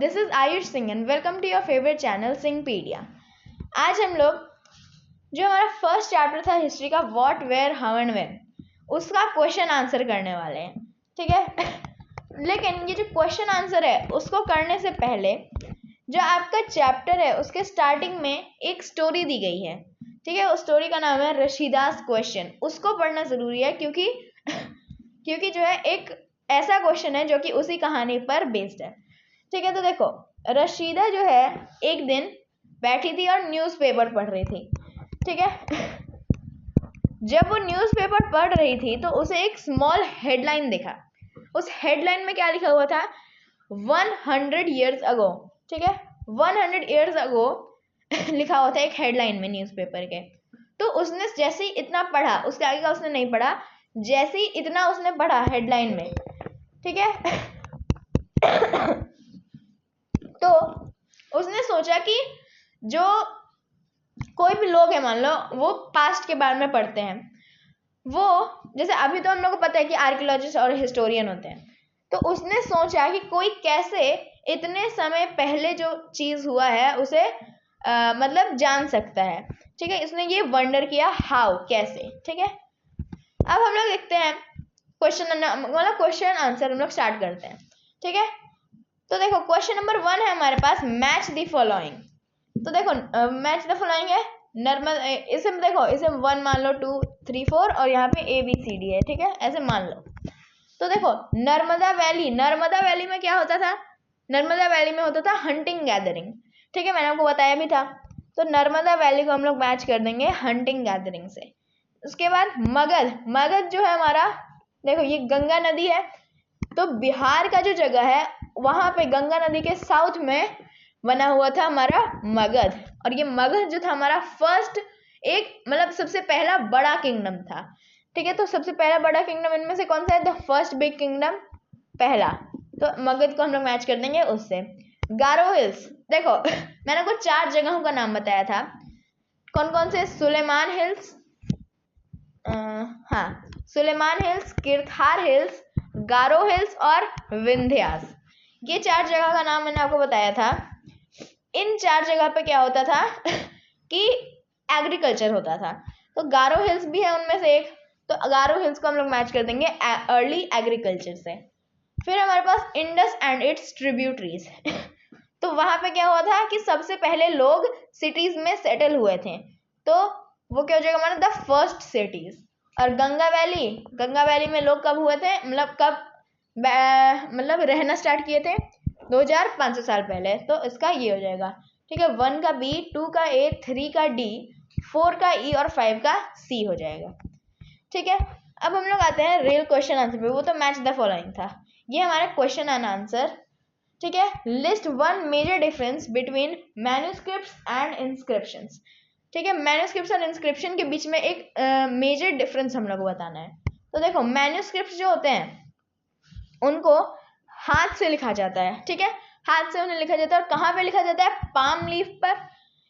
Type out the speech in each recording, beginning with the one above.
This is Ayush Singh and welcome to your favourite channel Singhpedia. आज हम लोग जो हमारा फर्स्ट चैप्टर था हिस्ट्री का what where how and when, उसका क्वेश्चन आंसर करने वाले हैं, ठीक है। लेकिन ये जो क्वेश्चन आंसर है उसको करने से पहले जो आपका चैप्टर है उसके स्टार्टिंग में एक स्टोरी दी गई है, ठीक है। उस स्टोरी का नाम है रशीदास क्वेश्चन। उसको पढ़ना जरूरी है क्योंकि जो है एक ऐसा क्वेश्चन है जो कि उसी कहानी पर बेस्ड है, ठीक है। तो देखो, रशीदा जो है एक दिन बैठी थी और न्यूज़पेपर पढ़ रही थी, ठीक है। जब वो न्यूज़पेपर पढ़ रही थी तो उसे एक स्मॉल हेडलाइन दिखा। उस हेडलाइन में क्या लिखा हुआ था? 100 years ago, ठीक है। 100 years ago लिखा हुआ था एक हेडलाइन में न्यूज़पेपर के। तो उसने जैसे ही इतना पढ़ा, उसके आगे का उसने नहीं पढ़ा, जैसे ही इतना उसने पढ़ा हेडलाइन में, ठीक है। तो उसने सोचा कि जो कोई भी लोग है, मान लो वो पास्ट के बारे में पढ़ते हैं, वो जैसे अभी तो हम लोग को पता है कि आर्कियोलॉजिस्ट और हिस्टोरियन होते हैं, तो उसने सोचा कि कोई कैसे इतने समय पहले जो चीज हुआ है उसे मतलब जान सकता है, ठीक है। इसने ये वंडर किया, हाउ, कैसे, ठीक है। अब हम लोग देखते हैं क्वेश्चन आंसर हम लोग स्टार्ट करते हैं, ठीक है। तो देखो क्वेश्चन नंबर 1 है हमारे पास, मैच द फॉलोइंग। तो देखो मैच द फॉलोइंग है नर्मदा, इसे देखो, इसे 1 मान लो, 2 3 4 और यहाँ पे ABCD है, ठीक है, ऐसे मान लो। तो देखो नर्मदा वैली में क्या होता था? नर्मदा वैली में होता था हंटिंग गैदरिंग, ठीक है, मैंने आपको बताया भी था। तो नर्मदा वैली को हम लोग मैच कर देंगे हंटिंग गैदरिंग से। उसके बाद मगध जो है हमारा, देखो ये गंगा नदी है, तो बिहार का जो जगह है वहां पे गंगा नदी के साउथ में बना हुआ था हमारा मगध। और ये मगध जो था हमारा फर्स्ट एक मतलब सबसे पहला बड़ा किंगडम था, ठीक है। तो सबसे पहला बड़ा किंगडम इनमें से कौन सा है? द फर्स्ट बिग किंगडम, पहला। तो मगध को हम लोग मैच कर देंगे उससे। गारो हिल्स, देखो मैंने आपको 4 जगहों का नाम बताया था, कौन कौन से? सुलेमान हिल्स, हाँ, सुलेमान हिल्स, किरथार हिल्स, गारो हिल्स और विंध्यास। ये 4 जगह का नाम मैंने आपको बताया था। इन 4 जगह पे क्या होता था कि एग्रीकल्चर होता था। तो गारो हिल्स भी है उनमें से एक, तो गारो हिल्स को हम लोग मैच कर देंगे अर्ली एग्रीकल्चर से। फिर हमारे पास इंडस एंड इट्स ट्रिब्यूटरीज तो वहां पे क्या हुआ था कि सबसे पहले लोग सिटीज में सेटल हुए थे, तो वो क्या हो जाएगा हमारा? The first cities. और गंगा वैली में लोग कब हुए थे, मतलब रहना स्टार्ट किए थे 2500 साल पहले, तो इसका ये हो जाएगा, ठीक है। 1 का B, 2 का A, 3 का D, 4 का E और 5 का C हो जाएगा, ठीक है। अब हम लोग आते हैं रियल क्वेश्चन आंसर पे, वो तो मैच द फॉलोइंग था। ये हमारा क्वेश्चन एंड आंसर, ठीक है। List 1 major difference between manuscripts and inscriptions, ठीक है। मैन्युस्क्रिप्ट्स और इंस्क्रिप्शन के बीच में एक मेजर डिफरेंस हम लोग को बताना है। तो देखो मैन्युस्क्रिप्ट्स जो होते हैं उनको हाथ से लिखा जाता है, ठीक है, हाथ से उन्हें लिखा जाता है। और कहाँ पे लिखा जाता है? पाम लीफ पर,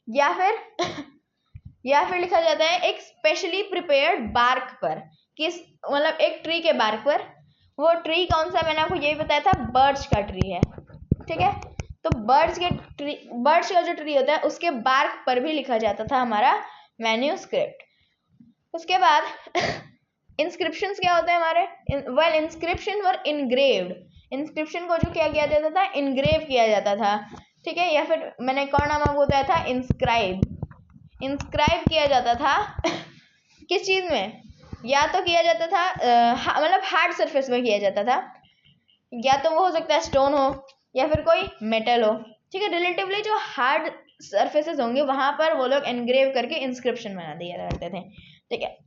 या फिर लिखा जाता है एक स्पेशली प्रिपेयर्ड बार्क पर, किस मतलब एक ट्री के बार्क पर। वो ट्री कौन सा? मैंने आपको यही बताया था, बर्च का ट्री है, ठीक है। तो बर्च का जो ट्री होता है उसके बार्क पर भी लिखा जाता था हमारा मैन्युस्क्रिप्ट। उसके बाद इंस्क्रिप्शंस क्या होते हैं हमारे? वेल, इंस्क्रिप्शन वर इनग्रेव्ड। इंस्क्रिप्शन को जो क्या किया जाता था? इनग्रेव किया जाता था, ठीक है। या फिर मैंने एक और नाम आपको बताया था, इंस्क्राइब किया जाता था किस चीज में? या तो किया जाता था मतलब हार्ड सरफेस में किया जाता था, या तो वो हो सकता है स्टोन हो या फिर कोई मेटल हो, ठीक है। रिलेटिवली जो हार्ड सरफेसेस होंगे वहां पर वो लोग एनग्रेव करके इंस्क्रिप्शन बना दिया करते थे, ठीक है।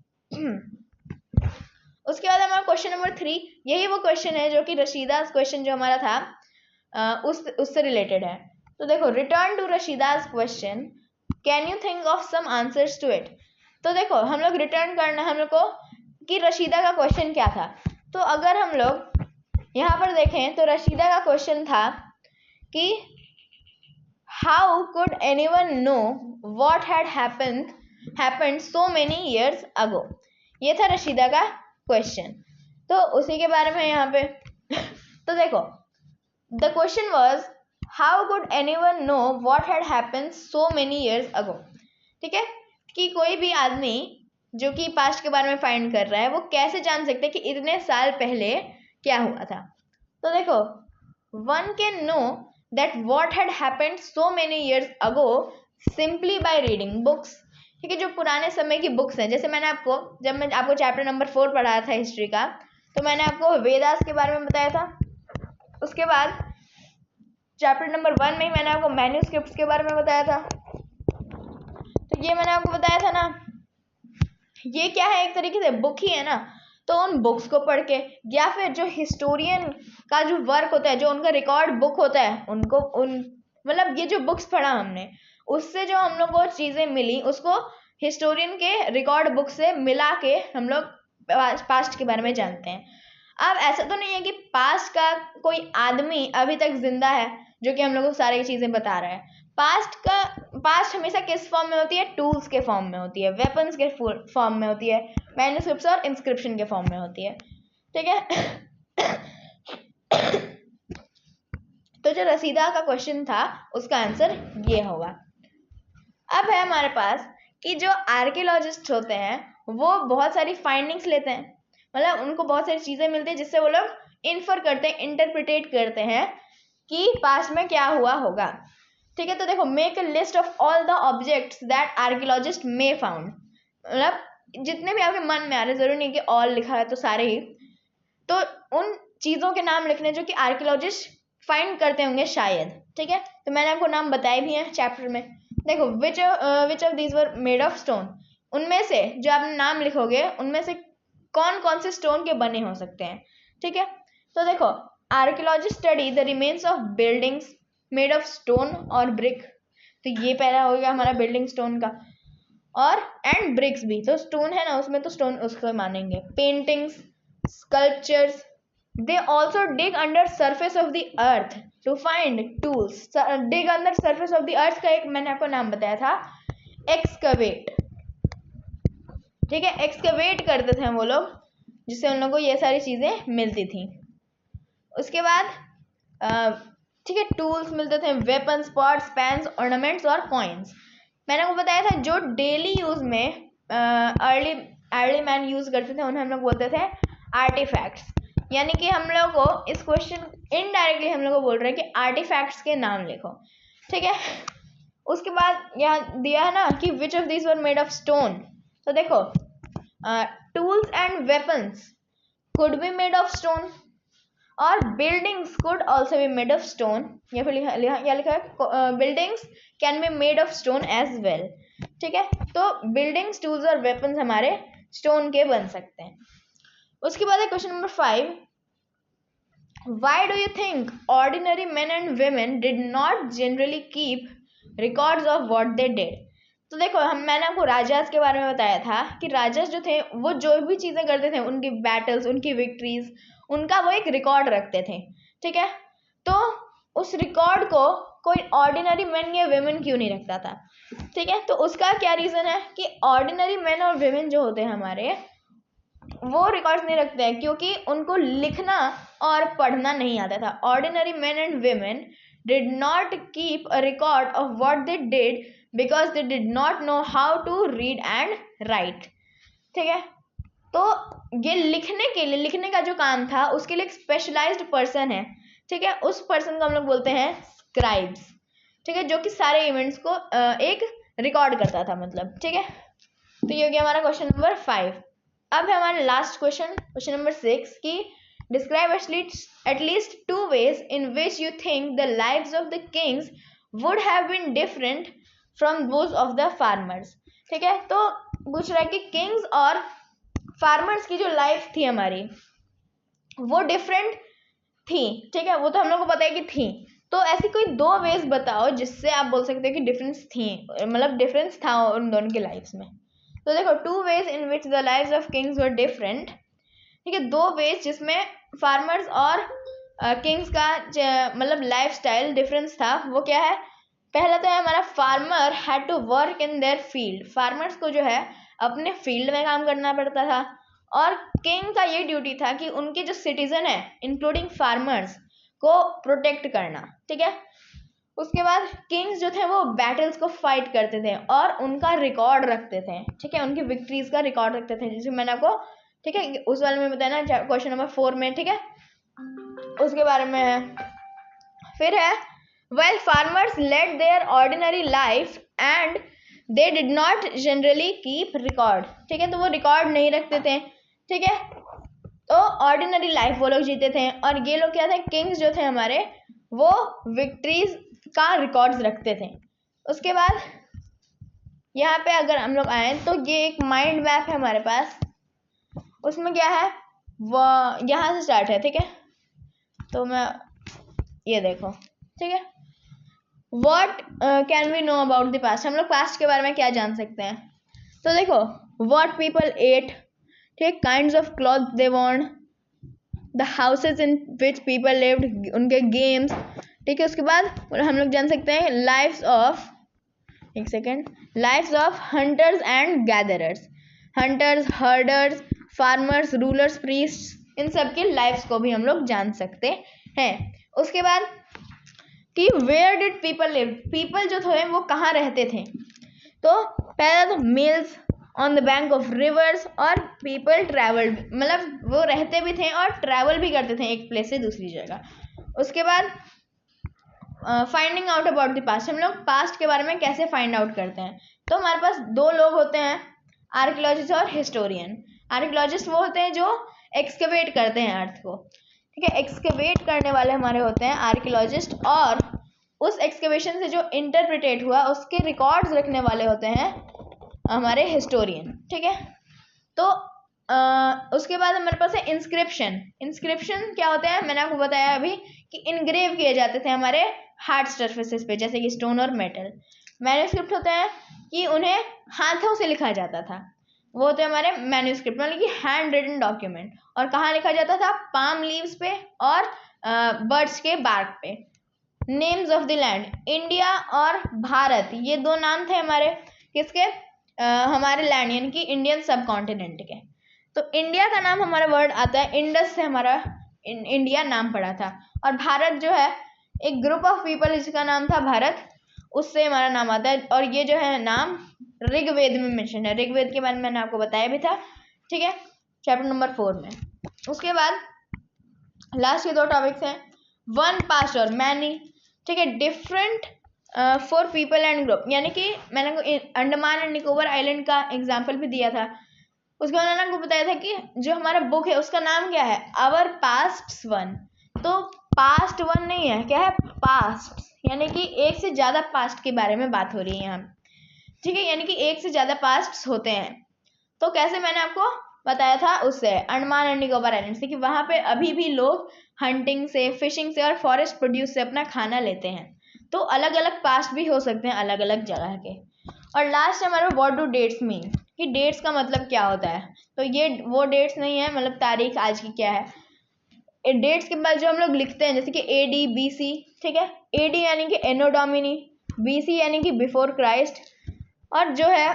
उसके बाद हमारा क्वेश्चन नंबर 3, यही वो क्वेश्चन है जो कि रशीदास क्वेश्चन जो हमारा था उससे रिलेटेड है। तो देखो, return to Rashida's question, can you think of some answers to it. तो देखो हम लोग रिटर्न करना है हम लोग को कि रशीदा का क्वेश्चन क्या था। तो अगर हम लोग यहाँ पर देखें तो रशीदा का क्वेश्चन था कि how could anyone know what had happened so many years ago. ये था रशीदा का क्वेश्चन, तो उसी के बारे में यहाँ पे तो देखो the question was how could anyone know what had happened so many years ago. ठीक है, कि कोई भी आदमी जो कि पास्ट के बारे में फाइंड कर रहा है वो कैसे जान सकते हैं कि इतने साल पहले क्या हुआ था। तो देखो, one can know that what had happened so many years ago simply by reading books. ठीक है, जो पुराने समय की बुक्स हैं, जैसे जब मैं आपको चैप्टर नंबर 4 पढ़ाया था हिस्ट्री का, तो मैंने आपको वेदास के बारे में बताया था। उसके बाद चैप्टर नंबर 1 में ही मैंने आपको मैन्यूस्क्रिप्ट्स के बारे में बताया था। तो ये मैंने आपको बताया था ना, ये क्या है, एक तरीके से बुक ही है ना। तो उन बुक्स को पढ़ के, या फिर जो हिस्टोरियन का जो वर्क होता है, जो उनका रिकॉर्ड बुक होता है, मतलब ये जो बुक्स पढ़ा हमने, उससे जो हम लोग को चीजें मिली, उसको हिस्टोरियन के रिकॉर्ड बुक से मिला के हम लोग पास्ट के बारे में जानते हैं। अब ऐसा तो नहीं है कि पास्ट का कोई आदमी अभी तक जिंदा है जो कि हम लोग को सारी चीजें बता रहा है। पास्ट हमेशा किस फॉर्म में होती है? टूल्स के फॉर्म में होती है, वेपन्स के फॉर्म में होती है, मैन्यूस्क्रिप्ट्स और इंस्क्रिप्शन के फॉर्म में होती है। ठीक है। तो जो रसीदा का क्वेश्चन था उसका आंसर ये होगा। अब है हमारे पास कि जो आर्कियोलॉजिस्ट होते हैं वो बहुत सारी फाइंडिंग्स लेते हैं, मतलब उनको बहुत सारी चीजें मिलती है जिससे वो लोग इन्फर करते हैं, इंटरप्रिटेट करते हैं कि पास्ट में क्या हुआ होगा। ठीक है, तो देखो, make a list of all the objects that archaeologist may found, मतलब जितने भी आपके मन में आ रहे, जरूरी नहीं कि ऑल लिखा है तो सारे ही, तो उन चीजों के नाम लिखने जो कि आर्कियोलॉजिस्ट फाइंड करते होंगे शायद। ठीक है, तो मैंने आपको नाम बताए भी हैं चैप्टर में। देखो, विच of these were made of stone, उनमें से जो आप नाम लिखोगे उनमें से कौन कौन से स्टोन के बने हो सकते हैं। ठीक है, तो देखो, archaeologist study the remains of buildings made of stone और ब्रिक, तो ये पहला हो गया हमारा बिल्डिंग स्टोन का, और एंड ब्रिक्स भी, तो स्टोन है ना उसमें तो स्टोन उसको मानेंगे। Paintings, sculptures, they also dig under surface of the earth to find tools. Dig under surface of the earth का एक मैंने आपको नाम बताया था, एक्सकवेट। ठीक है, एक्सकवेट करते थे वो लोग, जिससे उन लोगों को ये सारी चीजें मिलती थी। उसके बाद ठीक है, टूल्स मिलते थे, वेपन्स, पॉट्स, पैन्स, ऑर्नामेंट्स और कॉइन्स। मैंने आपको बताया था जो डेली यूज में अर्ली मैन यूज करते थे उन्हें हम लोग बोलते थे आर्टिफैक्ट्स। यानी कि हम लोग को इस क्वेश्चन इनडायरेक्टली हम लोग को बोल रहे हैं कि आर्टिफैक्ट्स के नाम लिखो। ठीक है, उसके बाद यहाँ दिया है ना कि which of these were made of stone, तो देखो, tools and weapons could be made of stone और buildings could also be made of stone, या फिर क्या लिखा है, buildings can be made of stone as well. ठीक है, तो बिल्डिंग्स, टूल्स और वेपन्स हमारे स्टोन के बन सकते हैं। उसके बाद है question number 5, why do you think ordinary men and women did not generally keep records of what they did. तो देखो, मैंने आपको राजास के बारे में बताया था कि राजास जो थे वो जो भी चीजें करते थे, उनकी बैटल्स, उनकी विक्ट्रीज, उनका वो एक रिकॉर्ड रखते थे। ठीक है, तो उस रिकॉर्ड को कोई ऑर्डिनरी मैन या वुमेन क्यों नहीं रखता था। ठीक है, तो उसका क्या रीजन है कि ऑर्डिनरी मैन और वुमेन जो होते हैं हमारे, वो रिकॉर्ड्स नहीं रखते हैं क्योंकि उनको लिखना और पढ़ना नहीं आता था। Ordinary man and women did not keep a record of what they did because they did not know how to read and write. ठीक है, तो ये लिखने का जो काम था उसके लिए एक स्पेशलाइज्ड पर्सन है। ठीक है, उस पर्सन को हम लोग बोलते हैं स्क्राइब्स। ठीक है, जो कि सारे इवेंट्स को एक रिकॉर्ड करता था, मतलब। ठीक है, तो ये हो गया हमारा क्वेश्चन नंबर 5। अब है हमारा लास्ट क्वेश्चन नंबर 6 की describe at least 2 ways in which you think the lives of the kings would have been different from those of the farmers। ठीक है, तो पूछ रहा है कि किंग्स और फार्मर्स की जो लाइफ थी हमारी वो डिफरेंट थी। ठीक है, वो तो हम लोग को पता है कि थी, तो ऐसी कोई 2 वेज बताओ जिससे आप बोल सकते हो कि डिफरेंस थी, मतलब डिफरेंस था उन दोनों की लाइफ्स में। तो देखो, 2 ways in which the lives of kings were different। ठीक है, 2 ways जिसमें फार्मर्स और किंग्स का मतलब लाइफ स्टाइल डिफरेंस था, वो क्या है। पहला तो है हमारा, farmer had to work in their field. Farmers को जो है अपने फील्ड में काम करना पड़ता था, और किंग का ये ड्यूटी था कि उनके जो सिटीजन है इंक्लूडिंग फार्मर्स को प्रोटेक्ट करना। ठीक है, उसके बाद किंग्स जो थे वो बैटल्स को फाइट करते थे और उनका रिकॉर्ड रखते थे, ठीक है, उनकी विक्ट्रीज का रिकॉर्ड रखते थे, जैसे मैंने आपको, ठीक है, उस वाले में बताया ना, क्वेश्चन नंबर 4 में, ठीक है, उसके बारे में है। फिर है while farmers led their ordinary life and they did not generally keep record, ठीक है, तो वो रिकॉर्ड नहीं रखते थे, ठीक है, तो ऑर्डिनरी लाइफ वो लोग जीते थे। और ये लोग क्या थे, किंग्स जो थे हमारे, वो विक्ट्रीज का रिकॉर्ड्स रखते थे। उसके बाद यहाँ पे अगर हम लोग आए तो ये एक माइंड मैप है हमारे पास, उसमें क्या है, वो यहाँ से स्टार्ट है, ठीक है, तो मैं ये देखो, ठीक है, what can we know about the past, हम लोग पास्ट के बारे में क्या जान सकते हैं। तो देखो, व्हाट पीपल एट, ठीक, kinds of cloth they want, the houses in which people lived, उनके गेम्स, ठीक है। उसके बाद हम लोग जान सकते हैं लाइफ्स ऑफ, एक second, lifes of hunters and gatherers, hunters, herders, farmers, rulers, priests, इन सब की लाइफ्स को भी हम लोग जान सकते हैं। उसके बाद कि where did people live, people जो थे वो कहाँ रहते थे, तो पहला तो mills on the bank of rivers, और पीपल ट्रैवल्ड, मतलब वो रहते भी थे और ट्रैवल भी करते थे एक प्लेस से दूसरी जगह। उसके बाद finding out about the past, हम लोग पास्ट के बारे में कैसे फाइंड आउट करते हैं, तो हमारे पास दो लोग होते हैं, आर्कियोलॉजिस्ट और हिस्टोरियन। आर्कियोलॉजिस्ट वो होते हैं जो एक्सकवेट करते हैं अर्थ को, ठीक है, एक्सकवेट करने वाले हमारे होते हैं आर्कियोलॉजिस्ट, और उस एक्सकवेशन से जो इंटरप्रिटेट हुआ उसके रिकॉर्ड्स रखने वाले होते हैं हमारे हिस्टोरियन, ठीक है। तो उसके बाद हमारे पास है इंस्क्रिप्शन। इंस्क्रिप्शन क्या होता है, मैंने आपको बताया अभी कि इनग्रेव किए जाते थे हमारे हार्ड सरफेसेस पे, जैसे कि स्टोन और मेटल। मैन्युस्क्रिप्ट होते हैं कि उन्हें हाथों से लिखा जाता था, वो होते हैं हमारे मैन्युस्क्रिप्ट, मतलब कि हैंड रिटन डॉक्यूमेंट। और कहाँ लिखा जाता था, पाम लीव्स पे और बर्ड्स के बार्क पे। Names of the land, India और भारत, ये दो नाम थे हमारे किसके, हमारे लैंड यानी कि इंडियन सब कॉन्टिनेंट के। तो इंडिया का नाम हमारा वर्ड आता है इंडस से, हमारा इंडिया नाम पड़ा था। और भारत जो है एक ग्रुप ऑफ पीपल जिसका नाम था भारत, उससे हमारा नाम आता है। और ये जो है नाम ऋग्वेद में मेंशन है, ऋग्वेद के बारे में मैंने आपको बताया भी था, ठीक है, चैप्टर नंबर 4 में। उसके बाद लास्ट के दो टॉपिक्स हैं, वन, पास्ट और मैनी, ठीक है, different for people and group, यानी कि मैंने अंडमान एंड निकोबार आइलैंड का एग्जाम्पल भी दिया था। उसके बाद मैंने आपको बताया था कि जो हमारा बुक है उसका नाम क्या है, आवर पास्ट वन। तो पास्ट वन नहीं है, क्या है, पास्ट, यानी कि एक से ज़्यादा पास्ट के बारे में बात हो रही है यहाँ, ठीक है, यानी कि एक से ज़्यादा पास्ट होते हैं। तो कैसे, मैंने आपको बताया था उससे, अंडमान एंड निकोबार आइलैंड से, कि वहाँ पे अभी भी लोग हंटिंग से, फिशिंग से और फॉरेस्ट प्रोड्यूस से अपना खाना लेते हैं। तो अलग अलग पास्ट भी हो सकते हैं अलग अलग जगह के। और लास्ट हमारा व्हाट डू डेट्स मीन, कि डेट्स का मतलब क्या होता है। तो ये वो डेट्स नहीं है, मतलब तारीख आज की क्या है, डेट्स के बाद जो हम लोग लिखते हैं, जैसे कि AD BC, ठीक है, AD यानी कि एनो डोमिनी, BC यानी कि बिफोर क्राइस्ट, और जो है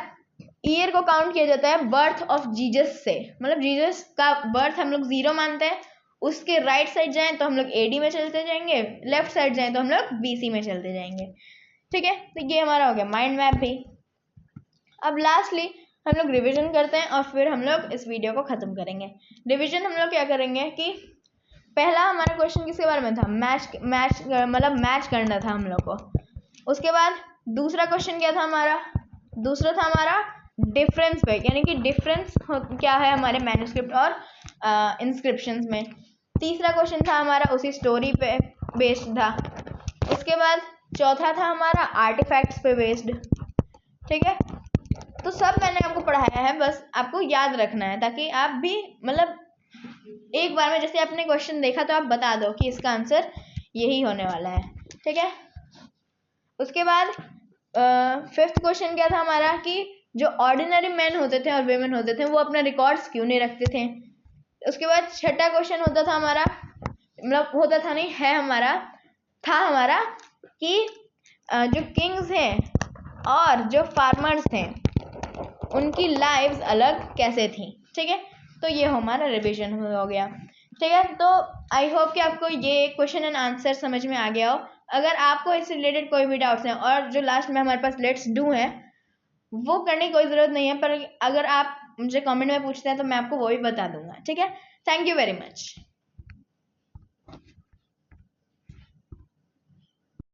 ईयर को काउंट किया जाता है बर्थ ऑफ जीसस से, मतलब जीसस का बर्थ हम लोग 0 मानते हैं, उसके राइट साइड जाएं तो हम लोग AD में चलते जाएंगे, लेफ्ट साइड जाएं तो हम लोग BC में चलते जाएंगे, ठीक है। तो ये हमारा हो गया माइंड मैप भी। अब लास्टली हम लोग रिवीजन करते हैं और फिर हम लोग इस वीडियो को ख़त्म करेंगे। रिवीजन हम लोग क्या करेंगे कि पहला हमारा क्वेश्चन किसके बारे में था, मतलब मैच करना था हम लोग को। उसके बाद दूसरा क्वेश्चन क्या था हमारा, दूसरा था हमारा डिफरेंस पे, यानी कि डिफरेंस क्या है हमारे मैन्युस्क्रिप्ट और इंस्क्रिप्शंस में। तीसरा क्वेश्चन था हमारा उसी स्टोरी पे बेस्ड था। उसके बाद चौथा था हमारा आर्टिफैक्ट्स पे बेस्ड, ठीक है। तो सब मैंने आपको पढ़ाया है, बस आपको याद रखना है ताकि आप भी मतलब एक बार में जैसे आपने क्वेश्चन देखा तो आप बता दो कि इसका आंसर यही होने वाला है, ठीक है। उसके बाद 5th क्वेश्चन क्या था हमारा कि जो ऑर्डिनरी मैन होते थे और वेमेन होते थे वो अपना रिकॉर्ड्स क्यों नहीं रखते थे। उसके बाद 6ठा क्वेश्चन होता था हमारा, मतलब होता था नहीं है हमारा, था हमारा कि जो किंग्स हैं और जो फार्मर्स थे उनकी लाइव्स अलग कैसे थी, ठीक है। तो ये हमारा रिवीजन हो गया, ठीक है। तो आई होप कि आपको ये क्वेश्चन एंड आंसर समझ में आ गया हो अगर आपको इससे रिलेटेड कोई भी डाउट्स हैं, और जो लास्ट में हमारे पास लेट्स डू है वो करने की कोई ज़रूरत नहीं है, पर अगर आप मुझे कमेंट में पूछते हैं तो मैं आपको वो भी बता दूंगा। ठीक है, थैंक यू वेरी मच।